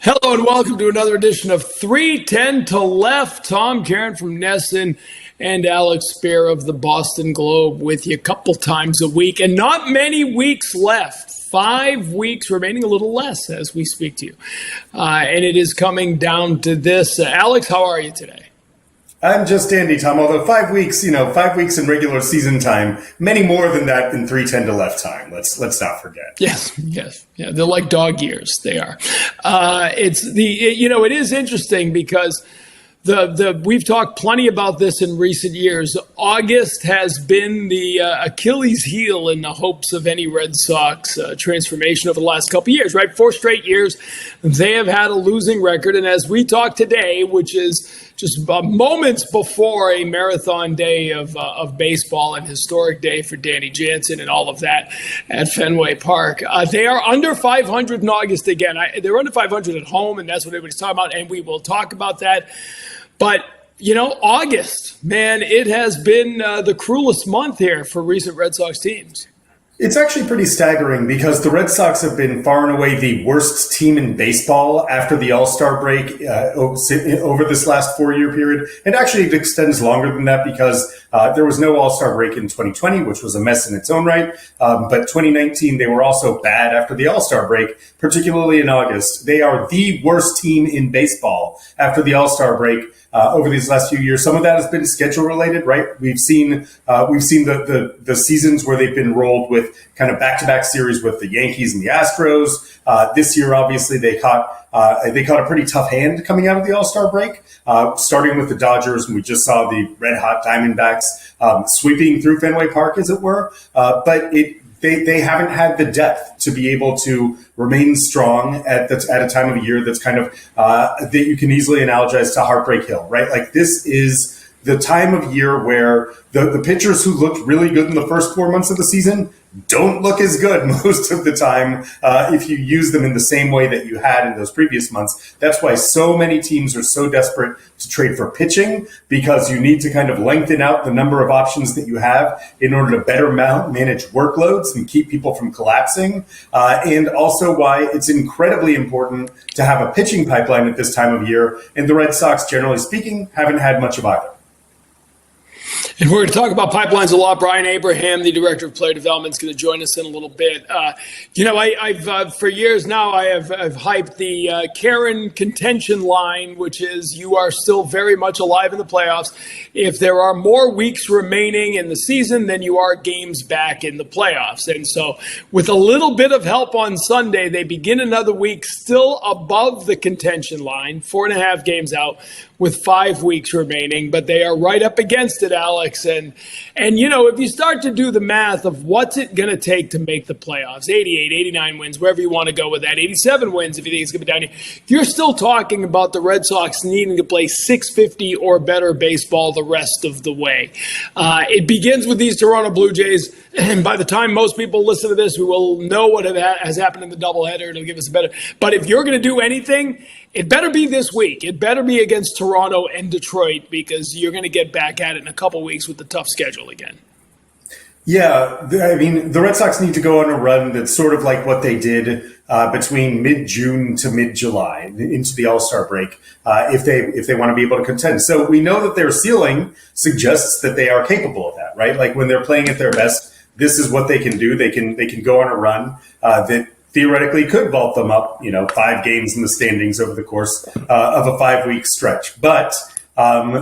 Hello and welcome to another edition of 310 to Left. Tom Karen from Nesson and Alex Speier of the Boston Globe with you a couple times a week. And not many weeks left. 5 weeks remaining, a little less as we speak to you. And it is coming down to this. Alex, how are you today? I'm just dandy, Tom. Although 5 weeks, 5 weeks in regular season time, many more than that in 310 to left time. Let's not forget. Yes. Yeah, they're like dog years. They are. It is interesting because we've talked plenty about this in recent years. August has been the Achilles heel in the hopes of any Red Sox transformation over the last couple of years, right? 4 straight years, they have had a losing record. And as we talk today, which is just moments before a marathon day of baseball and historic day for Danny Jansen and all of that at Fenway Park, they are under 500 in August again. They're under 500 at home, and that's what everybody's talking about, and we will talk about that. But, August, man, it has been the cruelest month here for recent Red Sox teams. It's actually pretty staggering because the Red Sox have been far and away the worst team in baseball after the All-Star break over this last 4-year period. And actually, it extends longer than that because there was no All-Star break in 2020, which was a mess in its own right. But 2019, they were also bad after the All-Star break, particularly in August. They are the worst team in baseball after the All-Star break. Over these last few years, some of that has been schedule related, right? We've seen the seasons where they've been rolled with kind of back-to-back series with the Yankees and the Astros. This year, obviously, they caught a pretty tough hand coming out of the All-Star break, starting with the Dodgers, and we just saw the red-hot Diamondbacks sweeping through Fenway Park, as it were. But They haven't had the depth to be able to remain strong at a time of year that's kind of that you can easily analogize to Heartbreak Hill, right? Like this is the time of year where the pitchers who looked really good in the first 4 months of the season don't look as good most of the time if you use them in the same way that you had in those previous months. That's why so many teams are so desperate to trade for pitching, because you need to kind of lengthen out the number of options that you have in order to better manage workloads and keep people from collapsing. And also why it's incredibly important to have a pitching pipeline at this time of year. And the Red Sox, generally speaking, haven't had much of either. And we're going to talk about pipelines a lot. Brian Abraham, the director of player development, is going to join us in a little bit. I've for years now, I've hyped the Karen contention line, which is you are still very much alive in the playoffs. If there are more weeks remaining in the season, then you are games back in the playoffs. And so with a little bit of help on Sunday, they begin another week still above the contention line, 4.5 games out, with 5 weeks remaining, but they are right up against it, Alex. And if you start to do the math of what's it going to take to make the playoffs, 88, 89 wins, wherever you want to go with that, 87 wins if you think it's going to be down here, you're still talking about the Red Sox needing to play .650 or better baseball the rest of the way. It begins with these Toronto Blue Jays, and by the time most people listen to this, we will know what has happened in the doubleheader. It'll give us a better. But if you're going to do anything, it better be this week. It better be against Toronto and Detroit, because you're going to get back at it in a couple weeks with the tough schedule again. Yeah, I mean, the Red Sox need to go on a run that's sort of like what they did between mid-June to mid-July into the All-Star break if they want to be able to contend. So we know that their ceiling suggests that they are capable of that, right? Like when they're playing at their best, this is what they can do. They can go on a run that theoretically could vault them up, 5 games in the standings over the course of a 5-week stretch. But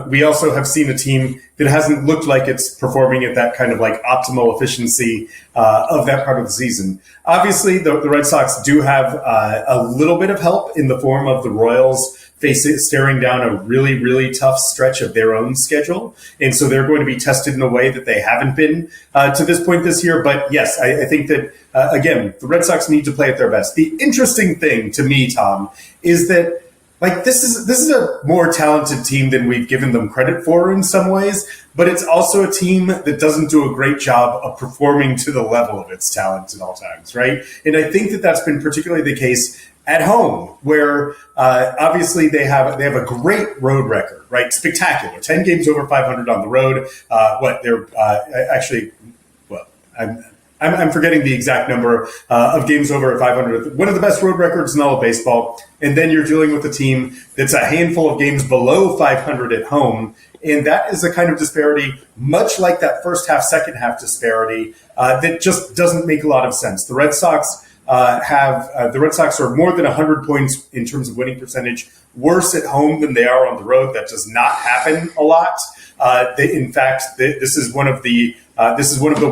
we also have seen a team that hasn't looked like it's performing at that kind of like optimal efficiency of that part of the season. Obviously, the Red Sox do have a little bit of help in the form of the Royals staring down a really, really tough stretch of their own schedule. And so they're going to be tested in a way that they haven't been to this point this year. But yes, I think that, again, the Red Sox need to play at their best. The interesting thing to me, Tom, is that this is a more talented team than we've given them credit for in some ways, but it's also a team that doesn't do a great job of performing to the level of its talent at all times, right? And I think that that's been particularly the case at home, where obviously they have a great road record, right? Spectacular, 10 games over 500 on the road. I'm forgetting the exact number of games over at 500. One of the best road records in all of baseball. And then you're dealing with a team that's a handful of games below 500 at home. And that is a kind of disparity, much like that first half, second half disparity, that just doesn't make a lot of sense. The Red Sox the Red Sox are more than 100 points in terms of winning percentage worse at home than they are on the road. That does not happen a lot. In fact, this is one of the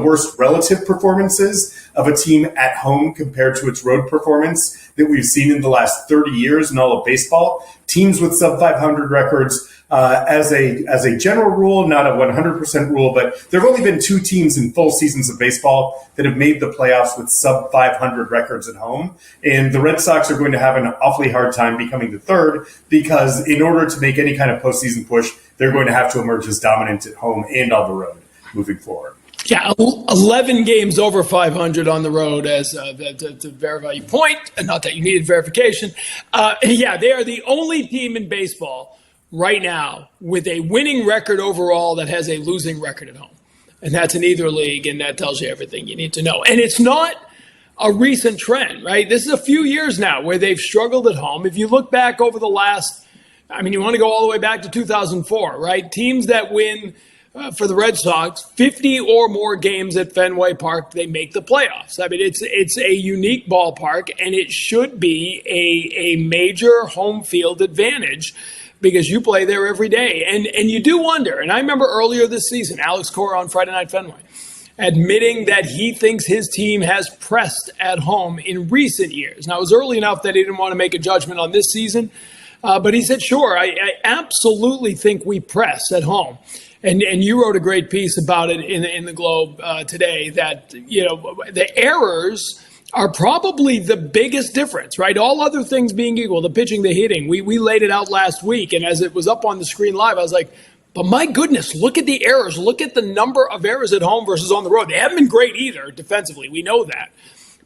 worst relative performances of a team at home compared to its road performance that we've seen in the last 30 years in all of baseball. Teams with sub 500 records, as a general rule, not a 100% rule, but there have only been 2 teams in full seasons of baseball that have made the playoffs with sub 500 records at home. And the Red Sox are going to have an awfully hard time becoming the third, because in order to make any kind of postseason push, they're going to have to emerge as dominant at home and on the road moving forward. Yeah, 11 games over 500 on the road as to verify your point, and not that you needed verification. Yeah, they are the only team in baseball right now with a winning record overall that has a losing record at home. And that's in either league, and that tells you everything you need to know. And it's not a recent trend, right? This is a few years now where they've struggled at home. If you look back over the last, you want to go all the way back to 2004, right? Teams that win for the Red Sox 50 or more games at Fenway Park, they make the playoffs. It's a unique ballpark, and it should be a major home field advantage because you play there every day. And you do wonder, and I remember earlier this season, Alex Cora on Friday Night Fenway admitting that he thinks his team has pressed at home in recent years. Now, it was early enough that he didn't want to make a judgment on this season, but he said, sure, I absolutely think we press at home. And you wrote a great piece about it in the Globe today that, the errors are probably the biggest difference, right? All other things being equal, the pitching, the hitting. We laid it out last week, and as it was up on the screen live, I was like, but my goodness, look at the errors. Look at the number of errors at home versus on the road. They haven't been great either defensively. We know that.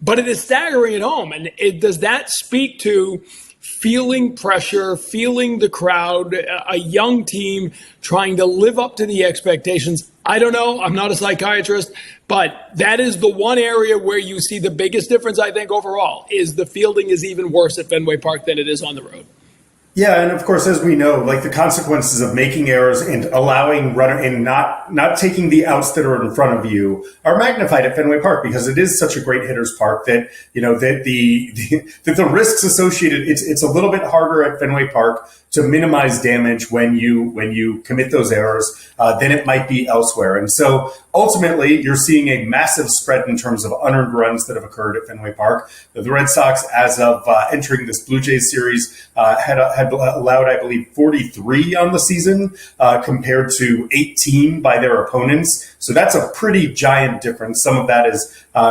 But it is staggering at home. And does that speak to feeling pressure, feeling the crowd, a young team trying to live up to the expectations? I don't know. I'm not a psychiatrist, but that is the one area where you see the biggest difference, I think, overall, is the fielding is even worse at Fenway Park than it is on the road. Yeah, and of course, as we know, like the consequences of making errors and allowing runner and not taking the outs that are in front of you are magnified at Fenway Park because it is such a great hitter's park that that the risks associated. It's a little bit harder at Fenway Park to minimize damage when you commit those errors than it might be elsewhere. And so ultimately, you're seeing a massive spread in terms of unearned runs that have occurred at Fenway Park. The Red Sox, as of entering this Blue Jays series, had allowed, I believe, 43 on the season compared to 18 by their opponents. So that's a pretty giant difference. Some of that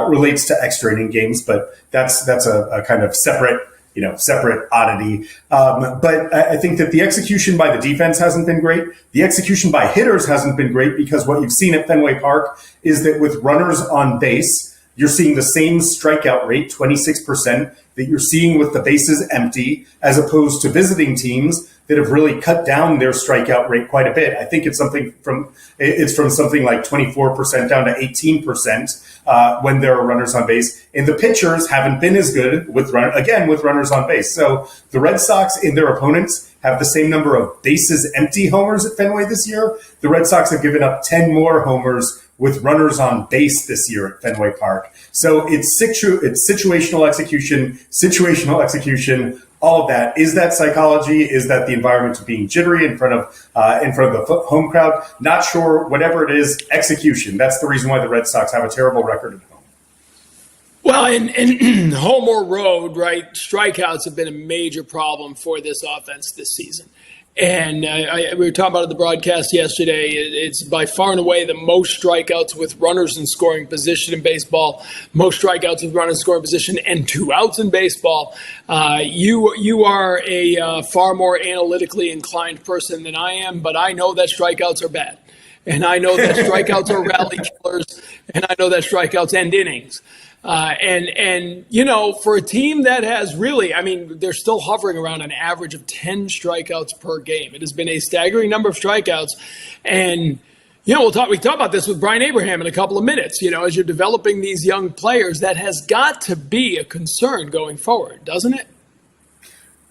relates to extra inning games, but that's a kind of separate oddity. But I think that the execution by the defense hasn't been great. The execution by hitters hasn't been great because what you've seen at Fenway Park is that with runners on base, you're seeing the same strikeout rate, 26%, that you're seeing with the bases empty, as opposed to visiting teams that have really cut down their strikeout rate quite a bit. I think it's from something like 24% down to 18% when there are runners on base. And the pitchers haven't been as good with runners on base. So the Red Sox and their opponents have the same number of bases empty homers at Fenway this year. The Red Sox have given up 10 more homers with runners on base this year at Fenway Park. So it's situational execution, all of that. Is that psychology? Is that the environment of being jittery in front of the home crowd? Not sure. Whatever it is, execution. That's the reason why the Red Sox have a terrible record at home. Well, in home or road, right, strikeouts have been a major problem for this offense this season. And we were talking about it at the broadcast yesterday. It's by far and away the most strikeouts with runners in scoring position in baseball, most strikeouts with runners in scoring position, and 2 outs in baseball. You are a far more analytically inclined person than I am, but I know that strikeouts are bad. And I know that strikeouts are rally killers, and I know that strikeouts end innings. For a team that has really, they're still hovering around an average of 10 strikeouts per game. It has been a staggering number of strikeouts. And, We talk about this with Brian Abraham in a couple of minutes. As you're developing these young players, that has got to be a concern going forward, doesn't it?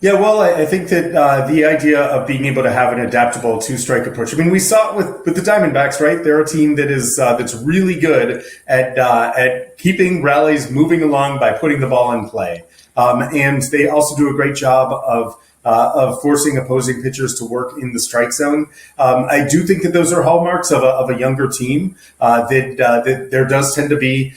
Yeah, well, I think that the idea of being able to have an adaptable two-strike approach. I mean, we saw it with the Diamondbacks, right? They're a team that is that's really good at keeping rallies moving along by putting the ball in play, and they also do a great job of forcing opposing pitchers to work in the strike zone. I do think that those are hallmarks of a younger team. That there does tend to be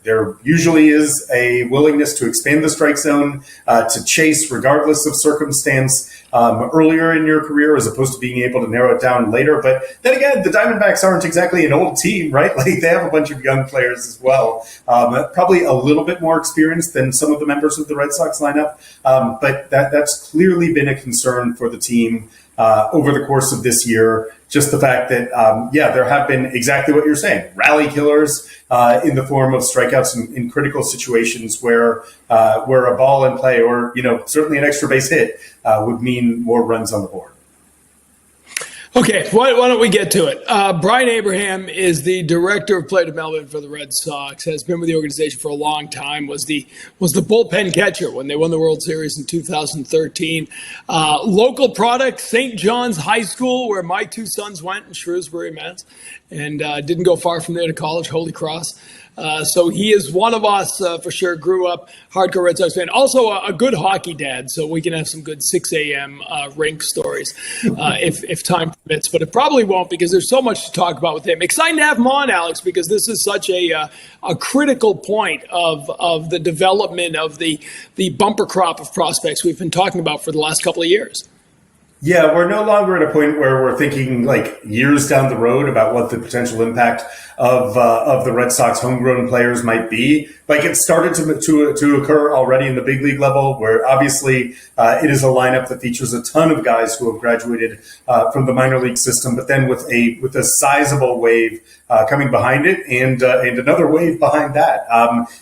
there usually is a willingness to expand the strike zone, to chase regardless of circumstance earlier in your career, as opposed to being able to narrow it down later. But then again, the Diamondbacks aren't exactly an old team, right? Like, they have a bunch of young players as well, probably a little bit more experienced than some of the members of the Red Sox lineup. But that's clearly been a concern for the team over the course of this year. Just the fact that, there have been exactly what you're saying, rally killers in the form of strikeouts in critical situations where a ball in play or, certainly an extra base hit would mean more runs on the board. Okay, why don't we get to it? Brian Abraham is the director of player development for the Red Sox, has been with the organization for a long time, was the bullpen catcher when they won the World Series in 2013. Local product, St. John's High School, where my two sons went in Shrewsbury, Mass., and didn't go far from there to college, Holy Cross. So he is one of us for sure. Grew up hardcore Red Sox fan. Also a good hockey dad, so we can have some good 6 a.m. Rink stories if time permits. But it probably won't, because there's so much to talk about with him. Exciting to have him on, Alex, because this is such a critical point of the development of the bumper crop of prospects we've been talking about for the last couple of years. Yeah, we're no longer at a point where we're thinking like years down the road about what the potential impact of the Red Sox homegrown players might be. Like, it started to occur already in the big league level, where obviously it is a lineup that features a ton of guys who have graduated from the minor league system, but then with a sizable wave coming behind it, and another wave behind that.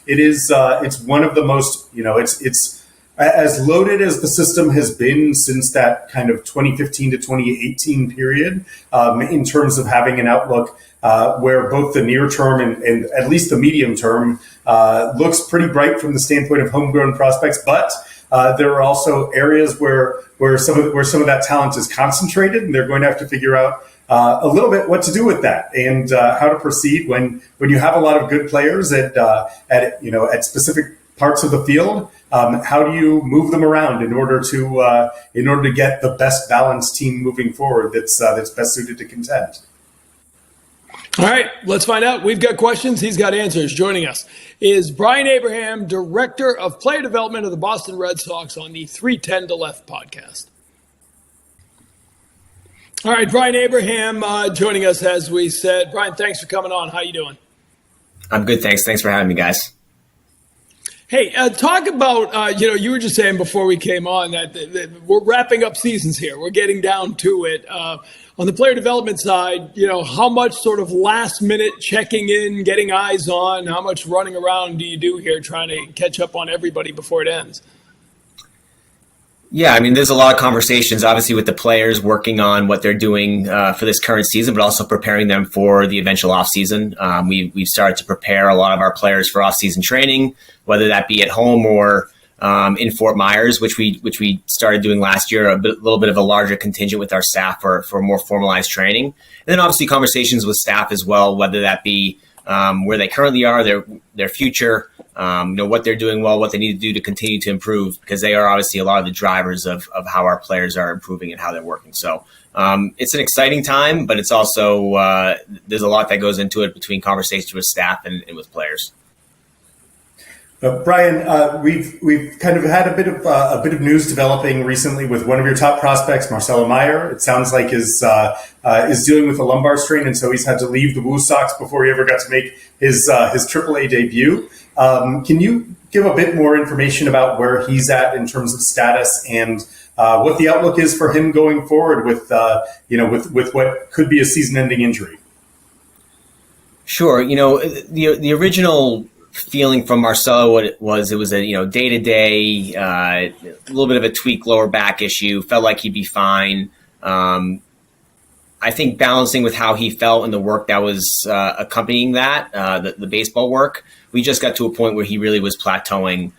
It's one of the most, it's as loaded as the system has been since that kind of 2015 to 2018 period, in terms of having an outlook where both the near term and at least the medium term looks pretty bright from the standpoint of homegrown prospects. But there are also areas where some of that talent is concentrated, and they're going to have to figure out a little bit what to do with that, and how to proceed when you have a lot of good players at specific parts of the field. How do you move them around in order to get the best balanced team moving forward that's best suited to contend? All right, let's find out. We've got questions. He's got answers. Joining us is Brian Abraham, Director of Player Development of the Boston Red Sox, on the 310 to Left podcast. All right, Brian Abraham joining us, as we said. Brian, thanks for coming on. How you doing? I'm good, thanks. Thanks for having me, guys. Hey, talk about, you were just saying before we came on that we're wrapping up seasons here. We're getting down to it. On the player development side, how much sort of last minute checking in, getting eyes on, how much running around do you do here trying to catch up on everybody before it ends? Yeah, I mean, there's a lot of conversations, obviously, with the players working on what they're doing for this current season, but also preparing them for the eventual offseason. We've started to prepare a lot of our players for offseason training, whether that be at home or in Fort Myers, which we started doing last year, a little bit of a larger contingent with our staff for more formalized training. And then obviously conversations with staff as well, whether that be where they currently are, their future, what they're doing well, what they need to do to continue to improve, because they are obviously a lot of the drivers of how our players are improving and how they're working. So it's an exciting time, but it's also there's a lot that goes into it between conversations with staff and with players. Brian, we've kind of had a bit of news developing recently with one of your top prospects, Marcelo Mayer. It sounds like is dealing with a lumbar strain, and so he's had to leave the Woo Sox before he ever got to make his AAA debut. Can you give a bit more information about where he's at in terms of status and what the outlook is for him going forward with what could be a season-ending injury? Sure. The original feeling from Marcelo was a day-to-day, a little bit of a tweak lower back issue. Felt like he'd be fine. I think balancing with how he felt and the work that was accompanying that, the baseball work, we just got to a point where he really was plateauing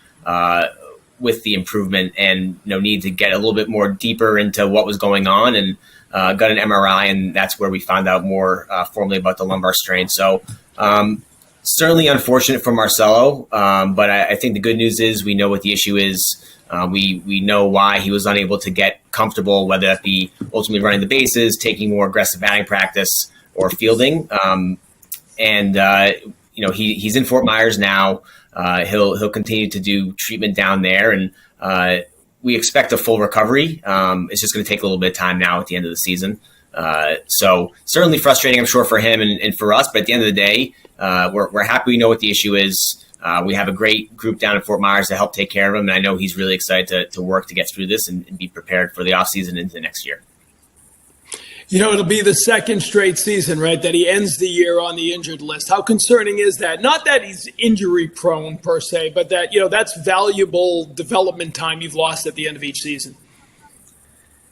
with the improvement, and needed to get a little bit more deeper into what was going on, and got an MRI, and that's where we found out more formally about the lumbar strain. So certainly unfortunate for Marcelo, but I think the good news is we know what the issue is. We know why he was unable to get comfortable, whether that be ultimately running the bases, taking more aggressive batting practice, or fielding. He's in Fort Myers now. He'll continue to do treatment down there, and we expect a full recovery. It's just going to take a little bit of time now at the end of the season. So certainly frustrating, I'm sure, for him and for us. But at the end of the day, we're happy we know what the issue is. We have a great group down in Fort Myers to help take care of him. And I know he's really excited to work to get through this and be prepared for the offseason into next year. It'll be the second straight season, right, that he ends the year on the injured list. How concerning is that? Not that he's injury prone per se, but that, that's valuable development time you've lost at the end of each season.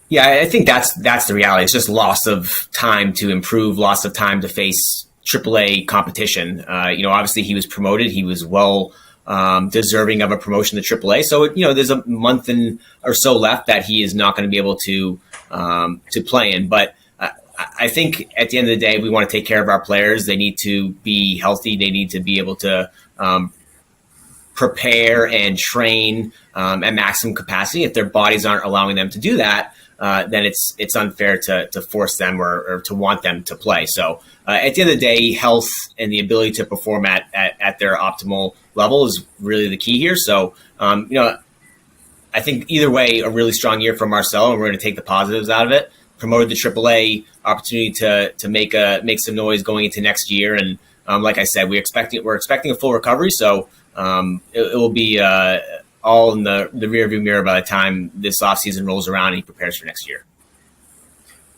Yeah, I think that's the reality. It's just loss of time to improve, loss of time to face AAA competition. Obviously he was promoted. He was well deserving of a promotion to AAA. So, there's a month or so left that he is not going to be able to play in. But I think at the end of the day, we want to take care of our players. They need to be healthy. They need to be able to prepare and train at maximum capacity. If their bodies aren't allowing them to do that, then it's unfair to force them or to want them to play. So at the end of the day, health and the ability to perform at their optimal level is really the key here. So, I think either way, a really strong year for Marcelo, and we're going to take the positives out of it. Promoted to AAA, opportunity to make some noise going into next year. And like I said, we're expecting a full recovery. So it will be all in the rearview mirror by the time this offseason rolls around and he prepares for next year.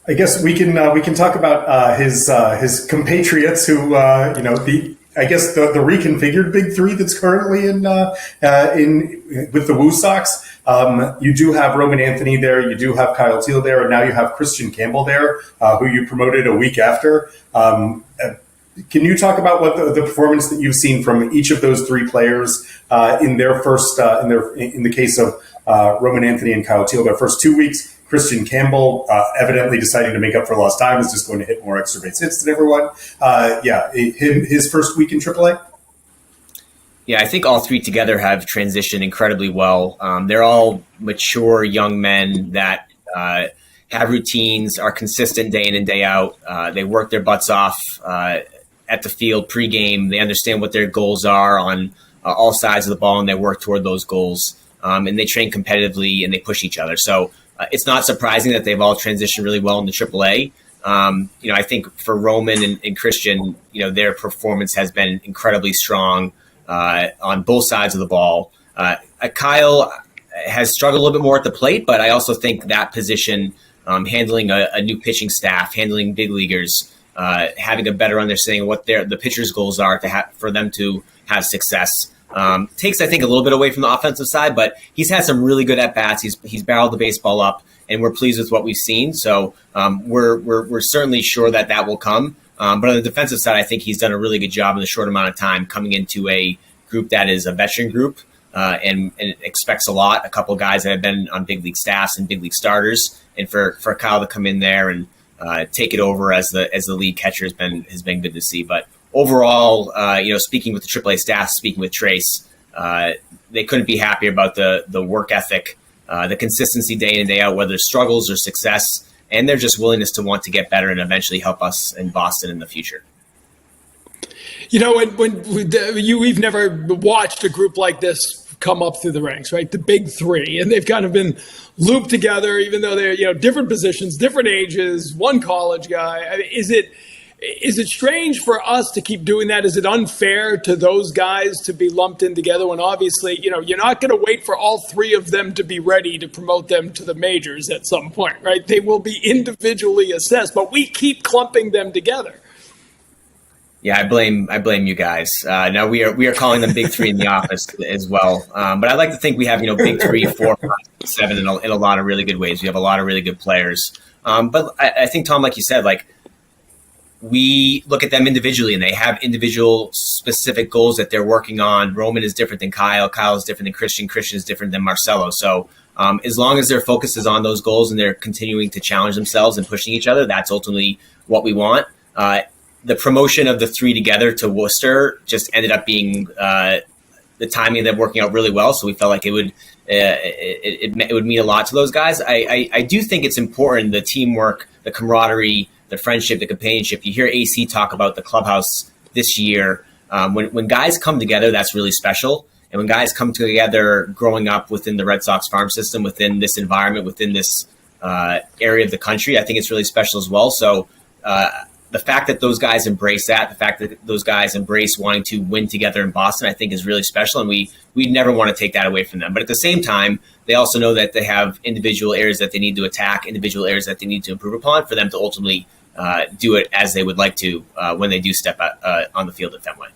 I guess we can talk about his compatriots who the reconfigured Big Three that's currently in with the Woo Sox. You do have Roman Anthony there, you do have Kyle Teal there, and now you have Christen Campbell there, who you promoted a week after. Can you talk about what the performance that you've seen from each of those three players in their first in the case of Roman Anthony and Kyle Teal, their first 2 weeks? Christen Campbell evidently deciding to make up for lost time, is just going to hit more extra base hits than everyone. His first week in AAA. Yeah, I think all three together have transitioned incredibly well. They're all mature young men that have routines, are consistent day in and day out. They work their butts off at the field pregame. They understand what their goals are on all sides of the ball, and they work toward those goals. And they train competitively, and they push each other. So it's not surprising that they've all transitioned really well into AAA. I think for Roman and Christian, their performance has been incredibly strong on both sides of the ball. Kyle has struggled a little bit more at the plate, but I also think that position, handling a new pitching staff, handling big leaguers, having a better understanding of what the pitcher's goals are for them to have success. Takes, I think, a little bit away from the offensive side, but he's had some really good at-bats. He's barreled the baseball up, and we're pleased with what we've seen. So we're certainly sure that will come. But on the defensive side, I think he's done a really good job in a short amount of time coming into a group that is a veteran group and expects a lot. A couple guys that have been on big league staffs and big league starters, and for Kyle to come in there and take it over as the lead catcher has been good to see. But overall, speaking with the AAA staff, speaking with Trace, they couldn't be happier about the work ethic, the consistency day in and day out, whether struggles or success, and their just willingness to want to get better and eventually help us in Boston in the future. We've never watched a group like this come up through the ranks, right? The big three, and they've kind of been looped together, even though they're different positions, different ages, one college guy. I mean, is it strange for us to keep doing that? Is it unfair to those guys to be lumped in together when obviously, you're not going to wait for all three of them to be ready to promote them to the majors at some point, right? They will be individually assessed, but we keep clumping them together. Yeah, I blame you guys. Now we are calling them big three in the office as well. But I like to think we have, big 3, 4, 5, 7 in a lot of really good ways. We have a lot of really good players. But I think, Tom, like you said, like we look at them individually and they have individual specific goals that they're working on. Roman is different than Kyle. Kyle is different than Christian. Christian is different than Marcelo. So as long as their focus is on those goals and they're continuing to challenge themselves and pushing each other, that's ultimately what we want. The promotion of the 3 together to Worcester just ended up being the timing of them working out really well. So we felt like it would mean a lot to those guys. I do think it's important, the teamwork, the camaraderie, the friendship, the companionship. You hear AC talk about the clubhouse this year. When guys come together, that's really special. And when guys come together growing up within the Red Sox farm system, within this environment, within this area of the country, I think it's really special as well. So the fact that those guys embrace that, the fact that those guys embrace wanting to win together in Boston, I think is really special. And we never want to take that away from them. But at the same time, they also know that they have individual areas that they need to attack, individual areas that they need to improve upon for them to ultimately do it as they would like to when they do step out, on the field at Fenway.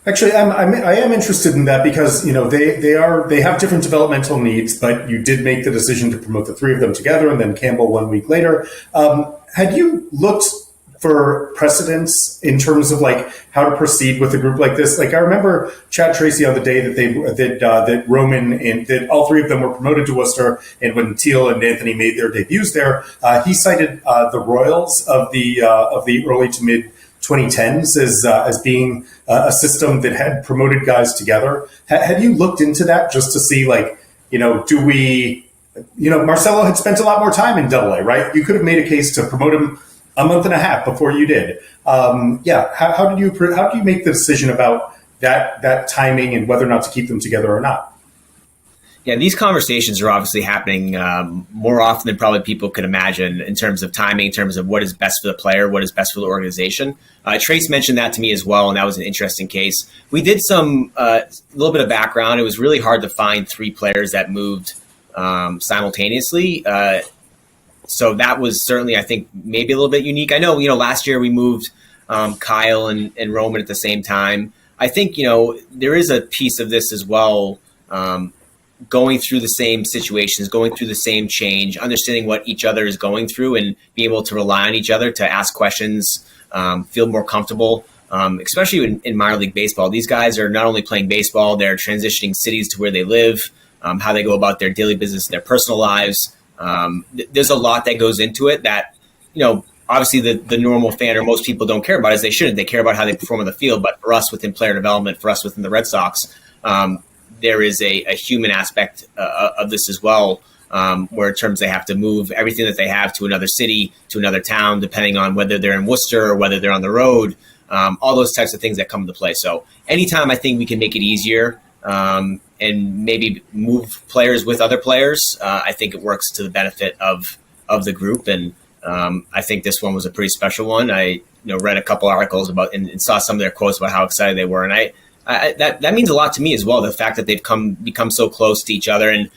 Actually, I am interested in that because they have different developmental needs, but you did make the decision to promote the 3 of them together, and then Campbell 1 week later. Had you looked for precedents in terms of like how to proceed with a group like this? Like I remember Chad Tracy on the day that Roman and that all 3 of them were promoted to Worcester, and when Teal and Anthony made their debuts there, he cited the Royals of the early to mid 2010s as being a system that had promoted guys together. Had you looked into that just to see do we? Marcelo had spent a lot more time in Double A, right? You could have made a case to promote him a month and a half before you did. How do you make the decision about that timing and whether or not to keep them together or not? Yeah, these conversations are obviously happening more often than probably people could imagine in terms of timing, in terms of what is best for the player, what is best for the organization. Trace mentioned that to me as well, and that was an interesting case. We did some little bit of background. It was really hard to find 3 players that moved simultaneously. So that was certainly, I think, maybe a little bit unique. I know, last year we moved Kyle and Roman at the same time. I think, there is a piece of this as well, going through the same situations, going through the same change, understanding what each other is going through and being able to rely on each other to ask questions, feel more comfortable, especially in minor league baseball. These guys are not only playing baseball, they're transitioning cities to where they live, how they go about their daily business, their personal lives. There's a lot that goes into it that, obviously the normal fan or most people don't care about, as they shouldn't. They care about how they perform on the field. But for us within player development, for us within the Red Sox, there is a human aspect of this as well, where in terms they have to move everything that they have to another city, to another town, depending on whether they're in Worcester or whether they're on the road, all those types of things that come into play. So anytime I think we can make it easier and maybe move players with other players, I think it works to the benefit of the group. And I think this one was a pretty special one. I read a couple articles about and saw some of their quotes about how excited they were. And that means a lot to me as well, the fact that they've become so close to each other. And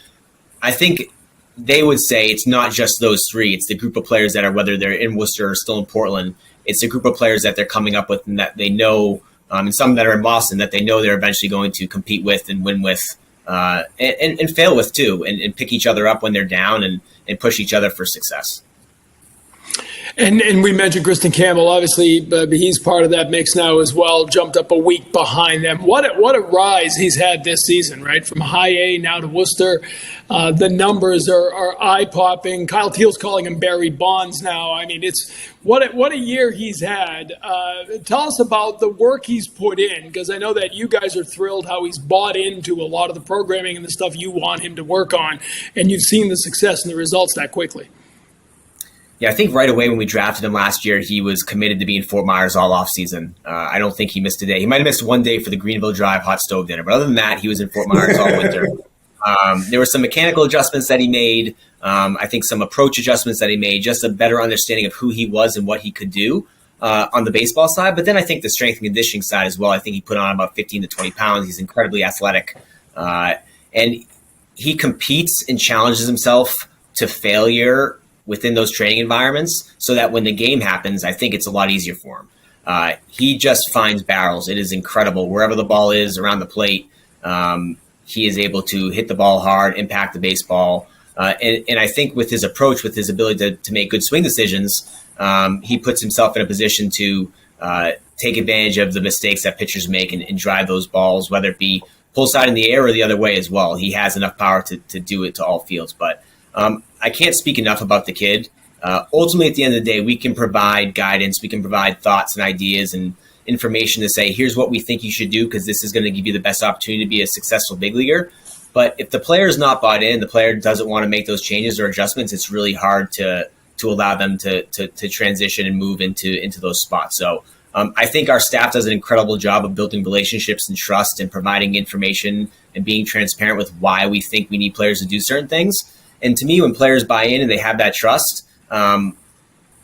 I think they would say it's not just those 3. It's the group of players that are, whether they're in Worcester or still in Portland, it's a group of players that they're coming up with and that they know, and some that are in Boston that they know they're eventually going to compete with and win with and fail with too, and pick each other up when they're down and push each other for success. And we mentioned Christen Campbell, obviously, but he's part of that mix now as well, jumped up a week behind them. What a rise he's had this season, right? From high A now to Worcester. The numbers are eye-popping. Kyle Teal's calling him Barry Bonds now. I mean, it's what a year he's had. Tell us about the work he's put in, because I know that you guys are thrilled how he's bought into a lot of the programming and the stuff you want him to work on, and you've seen the success and the results that quickly. Yeah, I think right away when we drafted him last year, he was committed to be in Fort Myers all offseason. I don't think he missed a day. He might have missed one day for the Greenville Drive hot stove dinner, but other than that, he was in Fort Myers all winter. There were some mechanical adjustments that he made. I think some approach adjustments that he made, just a better understanding of who he was and what he could do on the baseball side. But then I think the strength and conditioning side as well, I think he put on about 15 to 20 pounds. He's incredibly athletic. And he competes and challenges himself to failure within those training environments so that when the game happens, I think it's a lot easier for him. He just finds barrels. It is incredible. Wherever the ball is around the plate, he is able to hit the ball hard, impact the baseball. And I think with his approach, with his ability to make good swing decisions, he puts himself in a position to take advantage of the mistakes that pitchers make and drive those balls, whether it be pull side in the air or the other way as well. He has enough power to do it to all fields. But I can't speak enough about the kid. Ultimately, at the end of the day, we can provide guidance. We can provide thoughts and ideas and information to say, here's what we think you should do because this is going to give you the best opportunity to be a successful big leaguer. But if the player is not bought in, the player doesn't want to make those changes or adjustments, it's really hard to allow them to transition and move into those spots. So I think our staff does an incredible job of building relationships and trust and providing information and being transparent with why we think we need players to do certain things. And to me, when players buy in and they have that trust,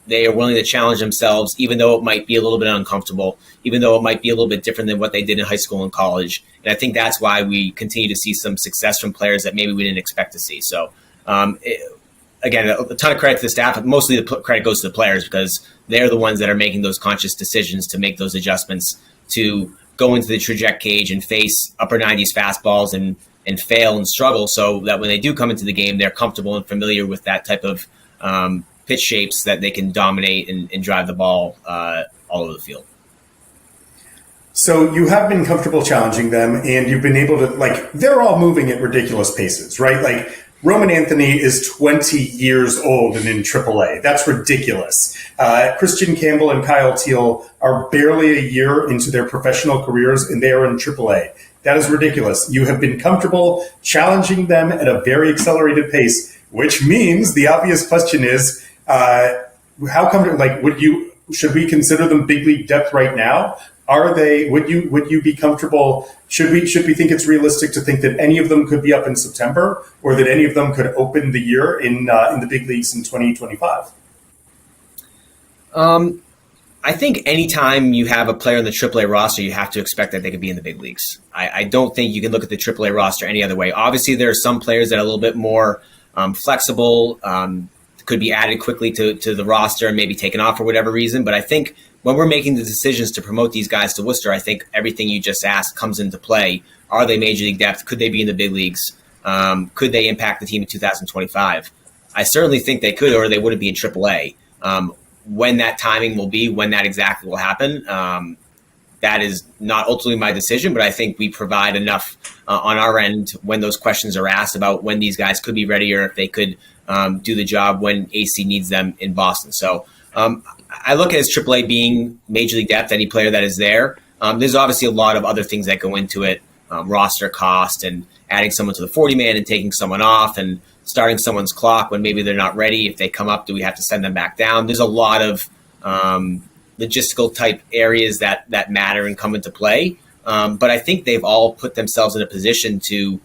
they are willing to challenge themselves, even though it might be a little bit uncomfortable, even though it might be a little bit different than what they did in high school and college. And I think that's why we continue to see some success from players that maybe we didn't expect to see. So, again, a ton of credit to the staff. Mostly the credit goes to the players because they're the ones that are making those conscious decisions to make those adjustments, to go into the trajectory cage and face upper 90s fastballs and fail and struggle so that when they do come into the game, they're comfortable and familiar with that type of pitch shapes that they can dominate and drive the ball all over the field. So you have been comfortable challenging them, and you've been able to, they're all moving at ridiculous paces, right? Like, Roman Anthony is 20 years old and in AAA. That's ridiculous. Christen Campbell and Kyle Teal are barely a year into their professional careers, and they are in AAA. That is ridiculous. You have been comfortable challenging them at a very accelerated pace, which means the obvious question is, how come? Should we consider them big league depth right now? Are they? Would you be comfortable? Should we think it's realistic to think that any of them could be up in September, or that any of them could open the year in the big leagues in 2025? I think anytime you have a player on the AAA roster, you have to expect that they could be in the big leagues. I don't think you can look at the AAA roster any other way. Obviously, there are some players that are a little bit more flexible, could be added quickly to the roster and maybe taken off for whatever reason. But I think when we're making the decisions to promote these guys to Worcester, I think everything you just asked comes into play. Are they major league depth? Could they be in the big leagues? Could they impact the team in 2025? I certainly think they could, or they wouldn't be in AAA. When that timing will be, when that exactly will happen, that is not ultimately my decision, but I think we provide enough on our end when those questions are asked about when these guys could be ready or if they could do the job when AC needs them in Boston. So I look at as AAA being major league depth, any player that is there. There's obviously a lot of other things that go into it, roster cost and adding someone to the 40-man and taking someone off and starting someone's clock when maybe they're not ready. If they come up, do we have to send them back down? There's a lot of logistical type areas that matter and come into play. But I think they've all put themselves in a position to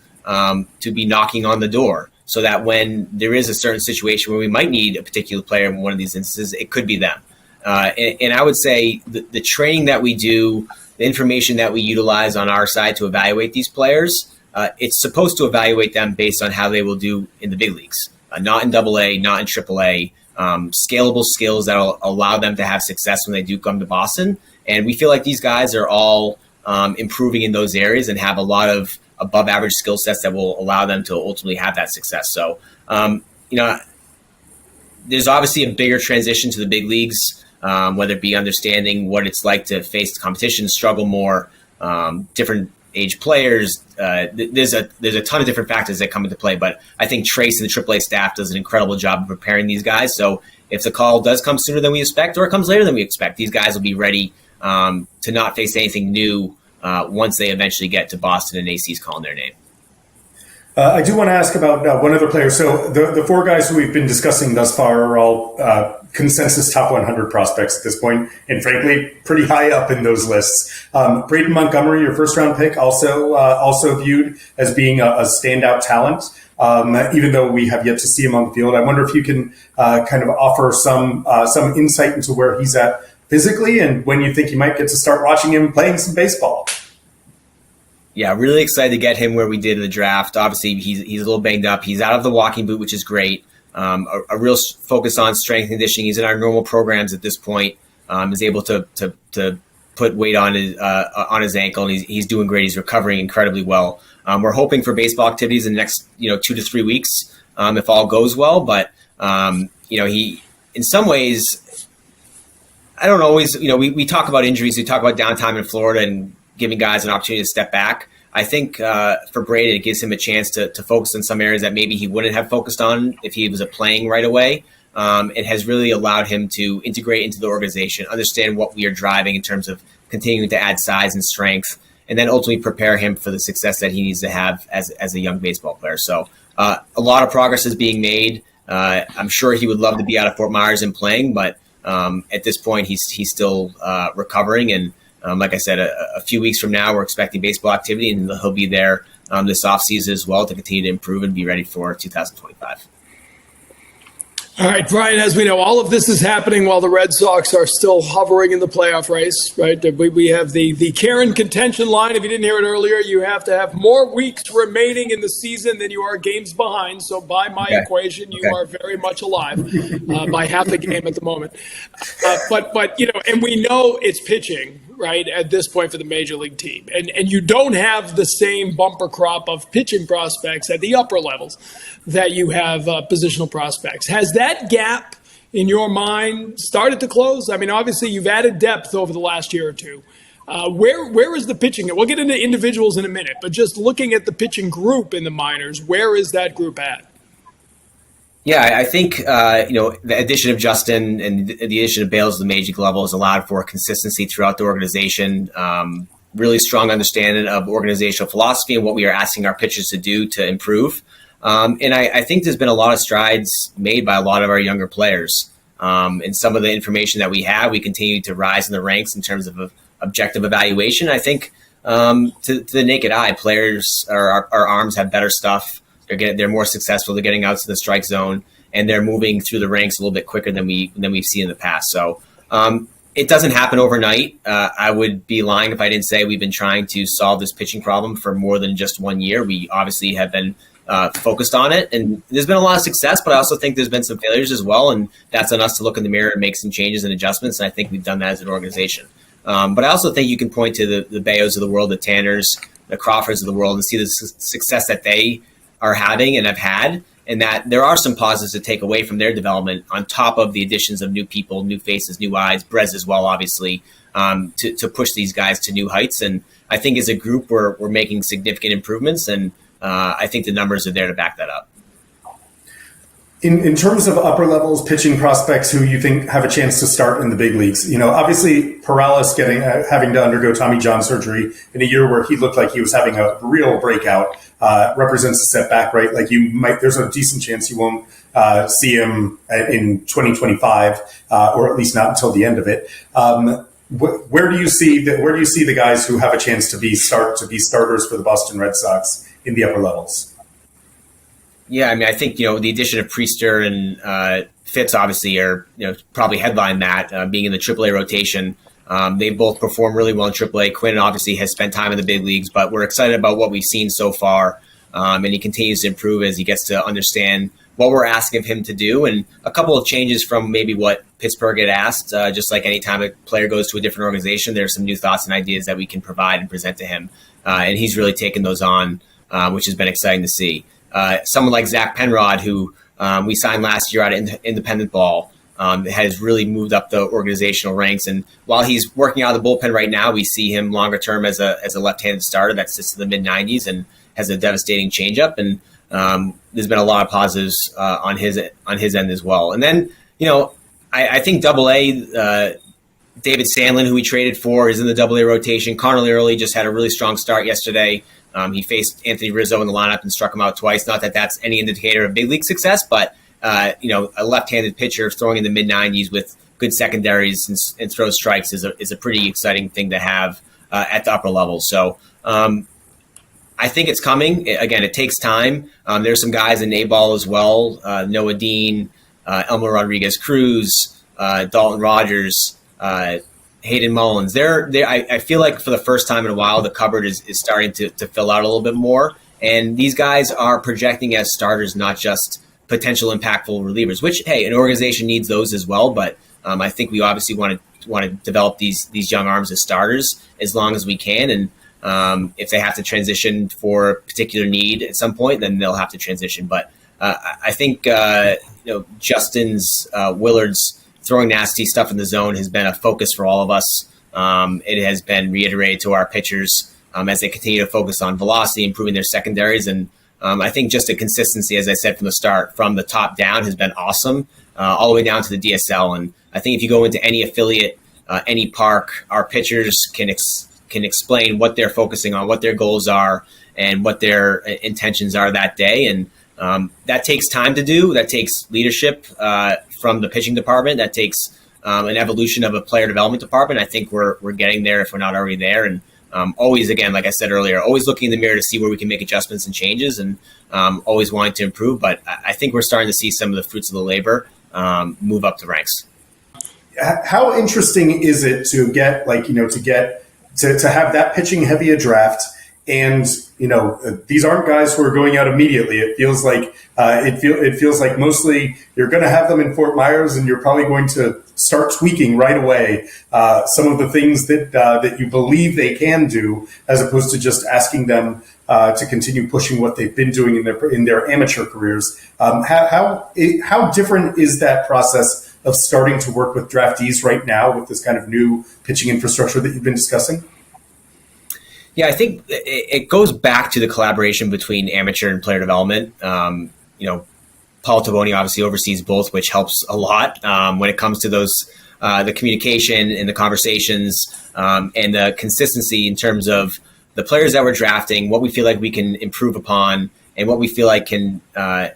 be knocking on the door so that when there is a certain situation where we might need a particular player in one of these instances, it could be them. And I would say the training that we do, the information that we utilize on our side to evaluate these players, it's supposed to evaluate them based on how they will do in the big leagues, not in AA, not in AAA. Scalable skills that will allow them to have success when they do come to Boston. And we feel like these guys are all improving in those areas and have a lot of above average skill sets that will allow them to ultimately have that success. So, there's obviously a bigger transition to the big leagues, whether it be understanding what it's like to face the competition, struggle more, different age players. There's a ton of different factors that come into play, but I think Trace and the AAA staff does an incredible job of preparing these guys. So if the call does come sooner than we expect or it comes later than we expect, these guys will be ready to not face anything new once they eventually get to Boston and AC's calling their name. I do want to ask about one other player. So the four guys who we've been discussing thus far are all consensus top 100 prospects at this point, and frankly, pretty high up in those lists. Bron Montgomery, your first-round pick, also viewed as being a standout talent, even though we have yet to see him on the field. I wonder if you can kind of offer some insight into where he's at physically and when you think you might get to start watching him playing some baseball. Yeah, really excited to get him where we did in the draft. Obviously, he's a little banged up. He's out of the walking boot, which is great. A real focus on strength and conditioning. He's in our normal programs at this point. is able to put weight on his ankle, and he's doing great. He's recovering incredibly well. We're hoping for baseball activities in the next 2 to 3 weeks if all goes well. But he in some ways, I don't always. We talk about injuries, we talk about downtime in Florida and giving guys an opportunity to step back. I think for Braden, it gives him a chance to focus on some areas that maybe he wouldn't have focused on if he was playing right away. It has really allowed him to integrate into the organization, understand what we are driving in terms of continuing to add size and strength, and then ultimately prepare him for the success that he needs to have as a young baseball player. So a lot of progress is being made. I'm sure he would love to be out of Fort Myers and playing, but at this point, he's still recovering. And like I said, a few weeks from now, we're expecting baseball activity, and he'll be there this offseason as well to continue to improve and be ready for 2025. All right, Brian, as we know, all of this is happening while the Red Sox are still hovering in the playoff race, right? We have the Karen contention line. If you didn't hear it earlier, you have to have more weeks remaining in the season than you are games behind. So by my equation, you are very much alive by half a game at the moment. But and we know it's pitching, right, at this point for the major league team. And you don't have the same bumper crop of pitching prospects at the upper levels that you have positional prospects. Has that gap in your mind started to close? I mean, obviously you've added depth over the last year or two. Where is the pitching? We'll get into individuals in a minute, but just looking at the pitching group in the minors, where is that group at? Yeah, I think the addition of Justin and the addition of Bales at the major league level has allowed for consistency throughout the organization. Really strong understanding of organizational philosophy and what we are asking our pitchers to do to improve. And I think there's been a lot of strides made by a lot of our younger players. And some of the information that we have, we continue to rise in the ranks in terms of objective evaluation. I think to the naked eye, players, our arms have better stuff. They're more successful. They're getting out to the strike zone, and they're moving through the ranks a little bit quicker than we've seen in the past. So it doesn't happen overnight. I would be lying if I didn't say we've been trying to solve this pitching problem for more than just 1 year. We obviously have been focused on it, and there's been a lot of success, but I also think there's been some failures as well, and that's on us to look in the mirror and make some changes and adjustments, and I think we've done that as an organization. But I also think you can point to the Bayos of the world, the Tanners, the Crawfords of the world, and see the success that they are having and have had, and that there are some positives to take away from their development on top of the additions of new people, new faces, new eyes, Brez as well, obviously, to push these guys to new heights. And I think as a group, we're making significant improvements, and I think the numbers are there to back that up. In terms of upper levels pitching prospects who you think have a chance to start in the big leagues, obviously Perales having to undergo Tommy John surgery in a year where he looked like he was having a real breakout represents a setback, right? Like there's a decent chance you won't see him in 2025, or at least not until the end of it. Where do you see the guys who have a chance to be starters for the Boston Red Sox in the upper levels? Yeah, I mean, I think, the addition of Priester and Fitz obviously are, probably headline that, being in the AAA rotation. They both perform really well in AAA. Quinn obviously has spent time in the big leagues, but we're excited about what we've seen so far. And he continues to improve as he gets to understand what we're asking of him to do. And a couple of changes from maybe what Pittsburgh had asked, just like any time a player goes to a different organization, there's some new thoughts and ideas that we can provide and present to him. And he's really taken those on, which has been exciting to see. Someone like Zach Penrod, who we signed last year out of independent ball, has really moved up the organizational ranks. And while he's working out of the bullpen right now, we see him longer term as a left-handed starter that sits in the mid-90s and has a devastating changeup. And there's been a lot of positives on his end as well. And then, I think Double-A, David Sandlin, who we traded for, is in the Double-A rotation. Connolly Early just had a really strong start yesterday. He faced Anthony Rizzo in the lineup and struck him out twice. Not that that's any indicator of big league success, but a left-handed pitcher throwing in the mid-90s with good secondaries and throws strikes is a pretty exciting thing to have at the upper level. So I think it's coming. Again, it takes time. There's some guys in A-ball as well. Noah Dean, Elmer Rodriguez-Cruz, Dalton Rogers, Hayden Mullins. I feel like for the first time in a while, the cupboard is starting to fill out a little bit more. And these guys are projecting as starters, not just potential impactful relievers, which, hey, an organization needs those as well. But I think we obviously want want to develop these young arms as starters as long as we can. And if they have to transition for a particular need at some point, then they'll have to transition. But I think Justin's Willard's throwing nasty stuff in the zone has been a focus for all of us. It has been reiterated to our pitchers as they continue to focus on velocity, improving their secondaries. And I think just the consistency, as I said from the start, from the top down has been awesome, all the way down to the DSL. And I think if you go into any affiliate, any park, our pitchers can explain what they're focusing on, what their goals are, and what their intentions are that day. And that takes time to do. That takes leadership from the pitching department. That takes an evolution of a player development department. I think we're getting there if we're not already there. And always, again, like I said earlier, always looking in the mirror to see where we can make adjustments and changes, and always wanting to improve. But I think we're starting to see some of the fruits of the labor move up the ranks. How interesting is it to get to have that pitching heavy a draft? And these aren't guys who are going out immediately. It feels like it feels like mostly you're going to have them in Fort Myers, and you're probably going to start tweaking right away some of the things that you believe they can do, as opposed to just asking them to continue pushing what they've been doing in their amateur careers. How different is that process of starting to work with draftees right now with this kind of new pitching infrastructure that you've been discussing? Yeah, I think it goes back to the collaboration between amateur and player development. Paul Taboni obviously oversees both, which helps a lot when it comes to those the communication and the conversations and the consistency in terms of the players that we're drafting, what we feel like we can improve upon, and what we feel like can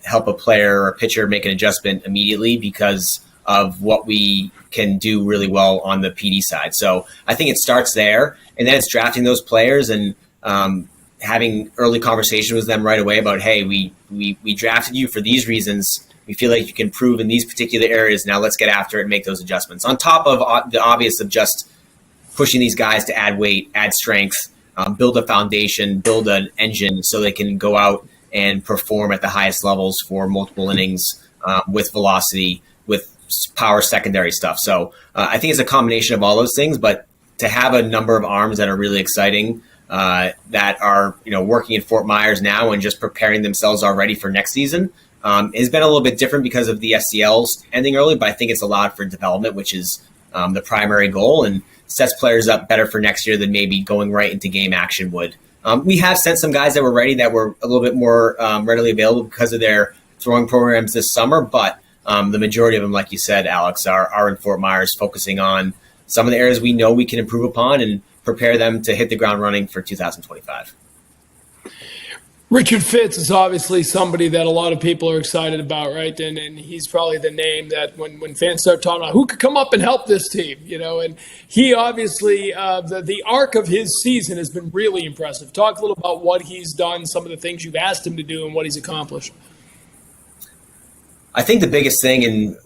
help a player or a pitcher make an adjustment immediately because of what we can do really well on the PD side. So I think it starts there, and then it's drafting those players and having early conversation with them right away about, hey, we drafted you for these reasons. We feel like you can improve in these particular areas. Now let's get after it and make those adjustments. On top of the obvious of just pushing these guys to add weight, add strength, build a foundation, build an engine so they can go out and perform at the highest levels for multiple innings with velocity, with power secondary stuff. So I think it's a combination of all those things, but to have a number of arms that are really exciting that are working in Fort Myers now and just preparing themselves already for next season has been a little bit different because of the SCLs ending early, but I think it's allowed for development, which is the primary goal, and sets players up better for next year than maybe going right into game action would. We have sent some guys that were ready that were a little bit more readily available because of their throwing programs this summer, but the majority of them, like you said, Alex, are in Fort Myers, focusing on some of the areas we know we can improve upon and prepare them to hit the ground running for 2025. Richard Fitz is obviously somebody that a lot of people are excited about, right? And he's probably the name that when fans start talking about who could come up and help this team, and he obviously, the arc of his season has been really impressive. Talk a little about what he's done, some of the things you've asked him to do, and what he's accomplished. I think the biggest thing, and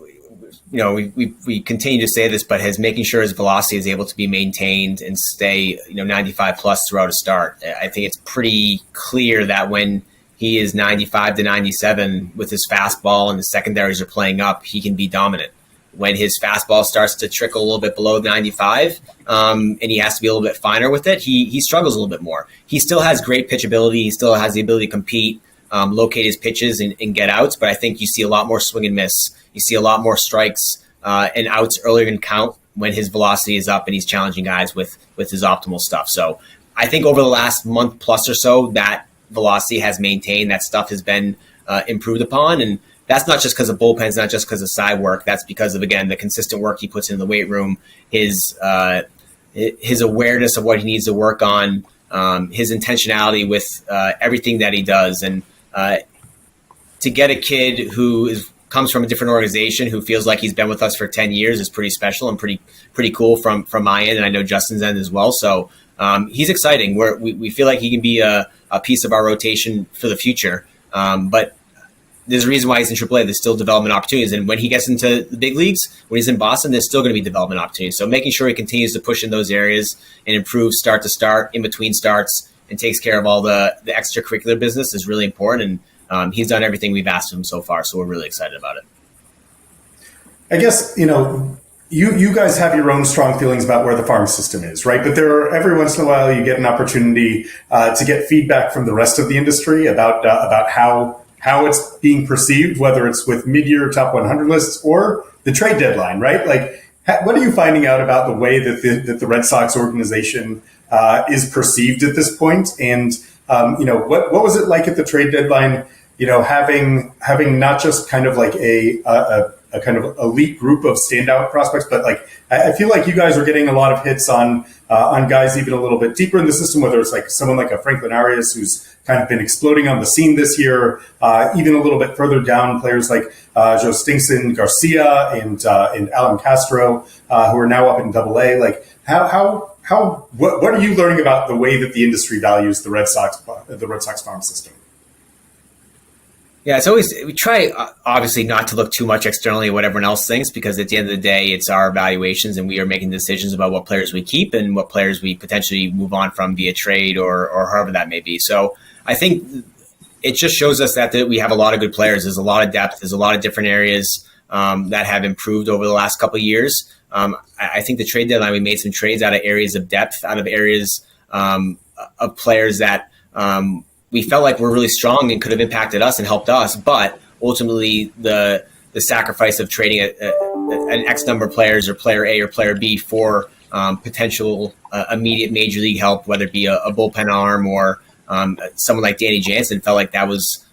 we continue to say this, but is making sure his velocity is able to be maintained and stay 95 plus throughout a start. I think it's pretty clear that when he is 95 to 97 with his fastball and the secondaries are playing up, he can be dominant. When his fastball starts to trickle a little bit below 95 and he has to be a little bit finer with it, he struggles a little bit more. He still has great pitch ability. He still has the ability to compete, locate his pitches and get outs, but I think you see a lot more swing and miss. You see a lot more strikes and outs earlier in count when his velocity is up and he's challenging guys with his optimal stuff. So I think over the last month plus or so, that velocity has maintained. That stuff has been improved upon. And that's not just because of bullpens, not just because of side work. That's because of, again, the consistent work he puts in the weight room, his awareness of what he needs to work on, his intentionality with everything that he does. And to get a kid who comes from a different organization who feels like he's been with us for 10 years is pretty special and pretty cool from my end, and I know Justin's end as well. So he's exciting. We feel like he can be a piece of our rotation for the future. But there's a reason why he's in AAA. There's still development opportunities. And when he gets into the big leagues, when he's in Boston, there's still going to be development opportunities. So making sure he continues to push in those areas and improve start to start, in between starts, and takes care of all the extracurricular business is really important. And he's done everything we've asked him so far, so we're really excited about it. I guess, you guys have your own strong feelings about where the farm system is, right? But every once in a while you get an opportunity to get feedback from the rest of the industry about how it's being perceived, whether it's with mid-year top 100 lists or the trade deadline, right? Like, what are you finding out about the way that the Red Sox organization is perceived at this point? And what was it like at the trade deadline? Having not just kind of like a kind of elite group of standout prospects, but like I feel like you guys are getting a lot of hits on guys even a little bit deeper in the system, whether it's like someone like a Franklin Arias who's kind of been exploding on the scene this year, even a little bit further down, players like Joe Stingson, Garcia, and Alan Castro, who are now up in Double-A. Like what are you learning about the way that the industry values the Red Sox farm system? Yeah, we try obviously not to look too much externally at what everyone else thinks, because at the end of the day, it's our evaluations and we are making decisions about what players we keep and what players we potentially move on from via trade or however that may be. So I think it just shows us that we have a lot of good players. There's a lot of depth. There's a lot of different areas that have improved over the last couple of years. I think the trade deadline, we made some trades out of areas of depth, out of areas of players that we felt like were really strong and could have impacted us and helped us. But ultimately, the sacrifice of trading an X number of players or player A or player B for potential immediate major league help, whether it be a bullpen arm or someone like Danny Jansen, felt like that was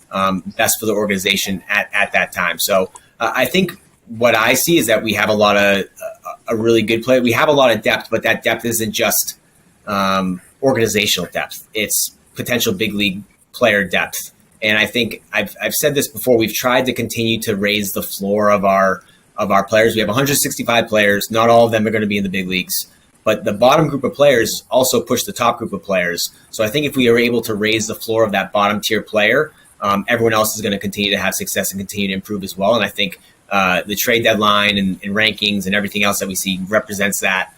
best for the organization at that time. So I think what I see is that we have a really good player. We have a lot of depth, but that depth isn't just organizational depth. It's potential big league player depth. And I think I've said this before, we've tried to continue to raise the floor of our players. We have 165 players. Not all of them are going to be in the big leagues, but the bottom group of players also push the top group of players. So I think if we are able to raise the floor of that bottom tier player, everyone else is going to continue to have success and continue to improve as well. And I think the trade deadline and rankings and everything else that we see represents that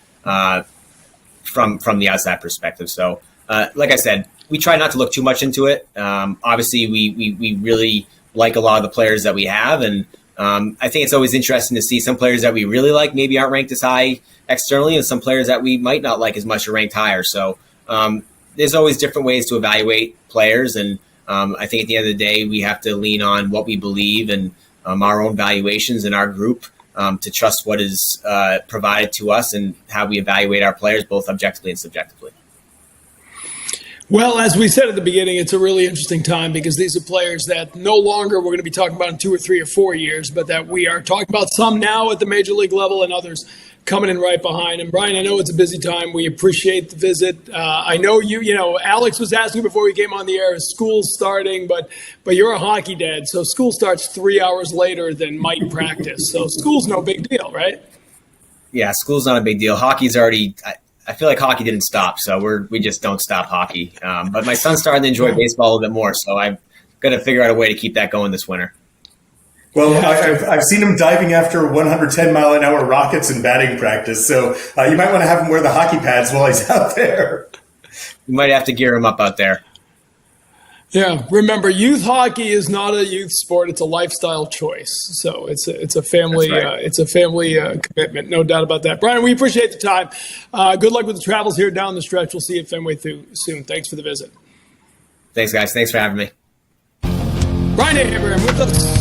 from the outside perspective. So like I said, we try not to look too much into it. Obviously, we really like a lot of the players that we have. And I think it's always interesting to see some players that we really like maybe aren't ranked as high externally, and some players that we might not like as much are ranked higher. So there's always different ways to evaluate players. And I think at the end of the day, we have to lean on what we believe and our own valuations in our group to trust what is provided to us and how we evaluate our players, both objectively and subjectively. Well, as we said at the beginning, it's a really interesting time because these are players that no longer we're going to be talking about in 2 or 3 or 4 years, but that we are talking about some now at the major league level and others coming in right behind. And Brian, I know it's a busy time. We appreciate the visit. I know Alex was asking before we came on the air, is school starting, but you're a hockey dad, so school starts 3 hours later than might practice. So school's no big deal, right? Yeah, school's not a big deal. Hockey's already... I feel like hockey didn't stop, so we just don't stop hockey. But my son's starting to enjoy baseball a little bit more, so I've got to figure out a way to keep that going this winter. Well, I've seen him diving after 110-mile-an-hour rockets in batting practice, so you might want to have him wear the hockey pads while he's out there. You might have to gear him up out there. Yeah, remember, youth hockey is not a youth sport; it's a lifestyle choice. So it's a family commitment, no doubt about that. Brian, we appreciate the time. Good luck with the travels here down the stretch. We'll see you at Fenway soon. Thanks for the visit. Thanks, guys. Thanks for having me. Brian Abraham with us.